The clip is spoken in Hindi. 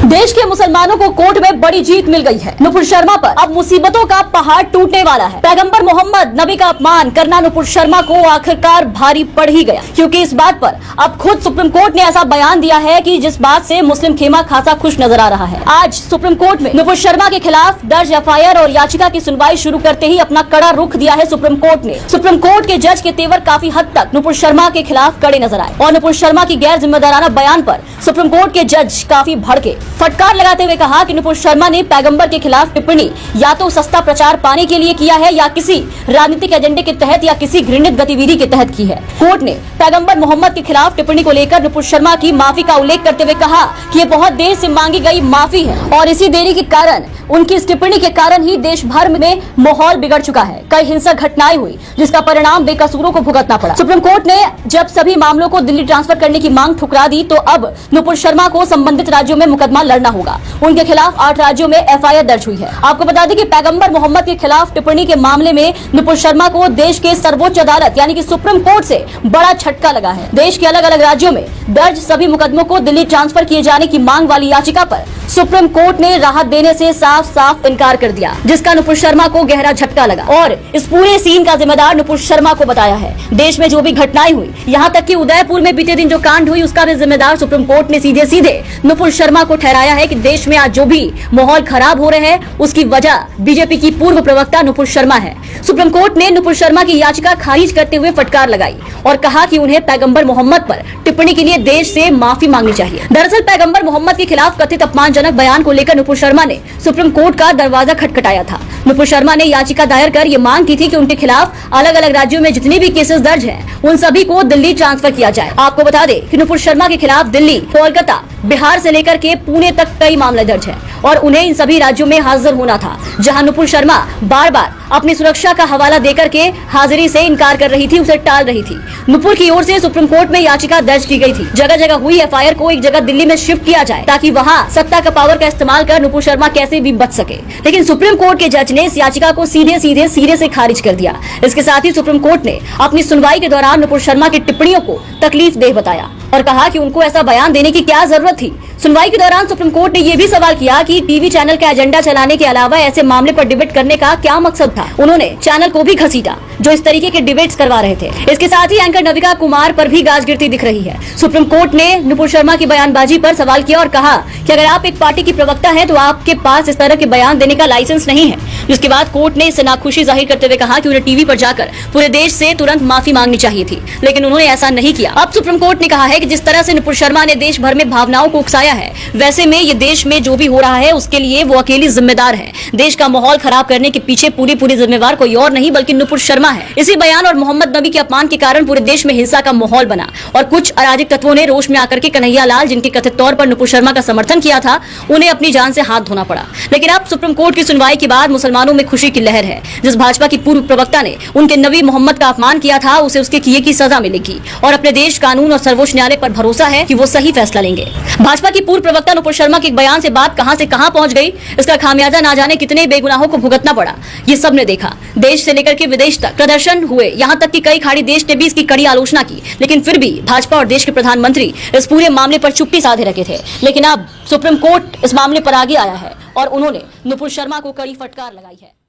देश के मुसलमानों को कोर्ट में बड़ी जीत मिल गई है। नुपुर शर्मा पर अब मुसीबतों का पहाड़ टूटने वाला है। पैगंबर मोहम्मद नबी का अपमान करना नुपुर शर्मा को आखिरकार भारी पड़ ही गया, क्योंकि इस बात पर अब खुद सुप्रीम कोर्ट ने ऐसा बयान दिया है कि जिस बात से मुस्लिम खेमा खासा खुश नजर आ रहा है। आज सुप्रीम कोर्ट में नुपुर शर्मा के खिलाफ दर्ज एफआईआर और याचिका की सुनवाई शुरू करते ही अपना कड़ा रुख दिया है सुप्रीम कोर्ट ने। सुप्रीम कोर्ट के जज के तेवर काफी हद तक नुपुर शर्मा के खिलाफ कड़े नजर आए और नुपुर शर्मा की गैर जिम्मेदाराना बयान पर सुप्रीम कोर्ट के जज काफी भड़के। फटकार लगाते हुए कहा कि नुपुर शर्मा ने पैगंबर के खिलाफ टिप्पणी या तो सस्ता प्रचार पाने के लिए किया है या किसी राजनीतिक एजेंडे के तहत या किसी घृणित गतिविधि के तहत की है। कोर्ट ने पैगंबर मोहम्मद के खिलाफ टिप्पणी को लेकर नुपुर शर्मा की माफी का उल्लेख करते हुए कहा कि ये बहुत देर से मांगी गई माफी है और इसी देरी के कारण उनकी इस टिप्पणी के कारण ही देश भर में माहौल बिगड़ चुका है। कई हिंसक घटनाएं हुई जिसका परिणाम बेकसूरों को भुगतना पड़ा। सुप्रीम कोर्ट ने जब सभी मामलों को दिल्ली ट्रांसफर करने की मांग ठुकरा दी तो अब नुपुर शर्मा को संबंधित राज्यों में मुकदमा लड़ना होगा। उनके खिलाफ 8 राज्यों में एफआईआर दर्ज हुई है। आपको बता दें कि पैगंबर मोहम्मद के खिलाफ टिप्पणी के मामले में नुपुर शर्मा को देश के सर्वोच्च अदालत यानी कि सुप्रीम कोर्ट से बड़ा झटका लगा है। देश के अलग अलग राज्यों में दर्ज सभी मुकदमों को दिल्ली ट्रांसफर किए जाने की मांग वाली याचिका पर सुप्रीम कोर्ट ने राहत देने से साफ इनकार कर दिया, जिसका नुपुर शर्मा को गहरा झटका लगा और इस पूरे सीन का जिम्मेदार नुपुर शर्मा को बताया है। देश में जो भी घटनाएं हुई, यहाँ तक कि उदयपुर में बीते दिन जो कांड हुई, उसका भी जिम्मेदार सुप्रीम कोर्ट ने सीधे नुपुर शर्मा को ठहराया है कि देश में आज जो भी माहौल खराब हो रहे हैं उसकी वजह बीजेपी की पूर्व प्रवक्ता नुपुर शर्मा है। सुप्रीम कोर्ट ने नुपुर शर्मा की याचिका खारिज करते हुए फटकार लगाई और कहा कि उन्हें पैगंबर मोहम्मद पर टिप्पणी के लिए देश से माफी मांगनी चाहिए। दरअसल पैगंबर मोहम्मद के खिलाफ कथित अपमानजनक बयान को लेकर नुपुर शर्मा ने सुप्रीम कोर्ट का दरवाजा खटखटाया था। नुपुर शर्मा ने याचिका दायर कर ये मांग की थी कि उनके खिलाफ अलग अलग राज्यों में जितने भी केसेस दर्ज हैं, उन सभी को दिल्ली ट्रांसफर किया जाए। आपको बता दें कि नुपुर शर्मा के खिलाफ दिल्ली, कोलकाता, बिहार से लेकर के पुणे तक कई मामले दर्ज हैं और उन्हें इन सभी राज्यों में हाजिर होना था, जहां नुपुर शर्मा बार-बार अपनी सुरक्षा का हवाला देकर के हाजिरी से इनकार कर रही थी, उसे टाल रही थी। नुपुर की ओर से सुप्रीम कोर्ट में याचिका दर्ज की गई थी। जगह जगह हुई एफआईआर को एक जगह दिल्ली में शिफ्ट किया जाए ताकि वहां सत्ता का पावर का इस्तेमाल कर नुपुर शर्मा कैसे भी बच सके, लेकिन सुप्रीम कोर्ट के जज ने इस याचिका को सीधे सिरे से खारिज कर दिया। इसके साथ ही सुप्रीम कोर्ट ने अपनी सुनवाई के दौरान नुपुर शर्मा की टिप्पणियों को तकलीफदेह बताया और कहा कि उनको ऐसा बयान देने की क्या जरूरत थी। सुनवाई के दौरान सुप्रीम कोर्ट ने यह भी सवाल किया कि टीवी चैनल का एजेंडा चलाने के अलावा ऐसे मामले पर डिबेट करने का क्या मकसद था। उन्होंने चैनल को भी घसीटा जो इस तरीके के डिबेट्स करवा रहे थे। इसके साथ ही एंकर नविका कुमार पर भी गाज गिरती दिख रही है। सुप्रीम कोर्ट ने नुपुर शर्मा की बयानबाजी पर सवाल किया और कहा कि अगर आप एक पार्टी की प्रवक्ता हैं तो आपके पास इस तरह के बयान देने का लाइसेंस नहीं है। जिसके बाद कोर्ट ने इससे नाखुशी जाहिर करते हुए कहा कि उन्हें टीवी पर जाकर पूरे देश से तुरंत माफी मांगनी चाहिए थी, लेकिन उन्होंने ऐसा नहीं किया। अब सुप्रीम कोर्ट ने कहा है कि जिस तरह से नुपुर शर्मा ने देश भर में भावनाओं को उकसाया है, वैसे में ये देश में जो भी हो रहा है उसके लिए वो अकेली जिम्मेदार है। देश का माहौल खराब करने के पीछे पूरी जिम्मेवार कोई और नहीं बल्कि नुपुर शर्मा है। इसी बयान और मोहम्मद नबी के अपमान के कारण पूरे देश में हिंसा का माहौल बना और कुछ अराजक तत्वों ने रोष में आकर के कन्हैया लाल, जिनके कथित तौर पर नुपुर शर्मा का समर्थन किया था, उन्हें अपनी जान से हाथ धोना पड़ा। लेकिन अब सुप्रीम कोर्ट की सुनवाई के बाद मुसलमानों में खुशी की लहर है। जिस भाजपा की पूर्व प्रवक्ता ने उनके नबी मोहम्मद का अपमान किया था, उसे उसके किए की सजा मिलेगी और अपने देश, कानून और सर्वोच्च न्यायालय पर भरोसा है कि वो सही फैसला लेंगे। भाजपा की पूर्व प्रवक्ता नुपुर शर्मा के बयान से बात कहां से कहां पहुंच गई, इसका खामियाजा ना जाने कितने बेगुनाहों को भुगतना पड़ा, ये सब ने देखा। देश से लेकर के विदेश तक प्रदर्शन हुए, यहां तक कि कई खाड़ी देश ने भी इसकी कड़ी आलोचना की, लेकिन फिर भी भाजपा और देश के प्रधानमंत्री इस पूरे मामले पर चुप्पी साधे रखे थे। लेकिन अब सुप्रीम कोर्ट इस मामले पर आगे आया है और उन्होंने नुपुर शर्मा को कड़ी फटकार लगाई है।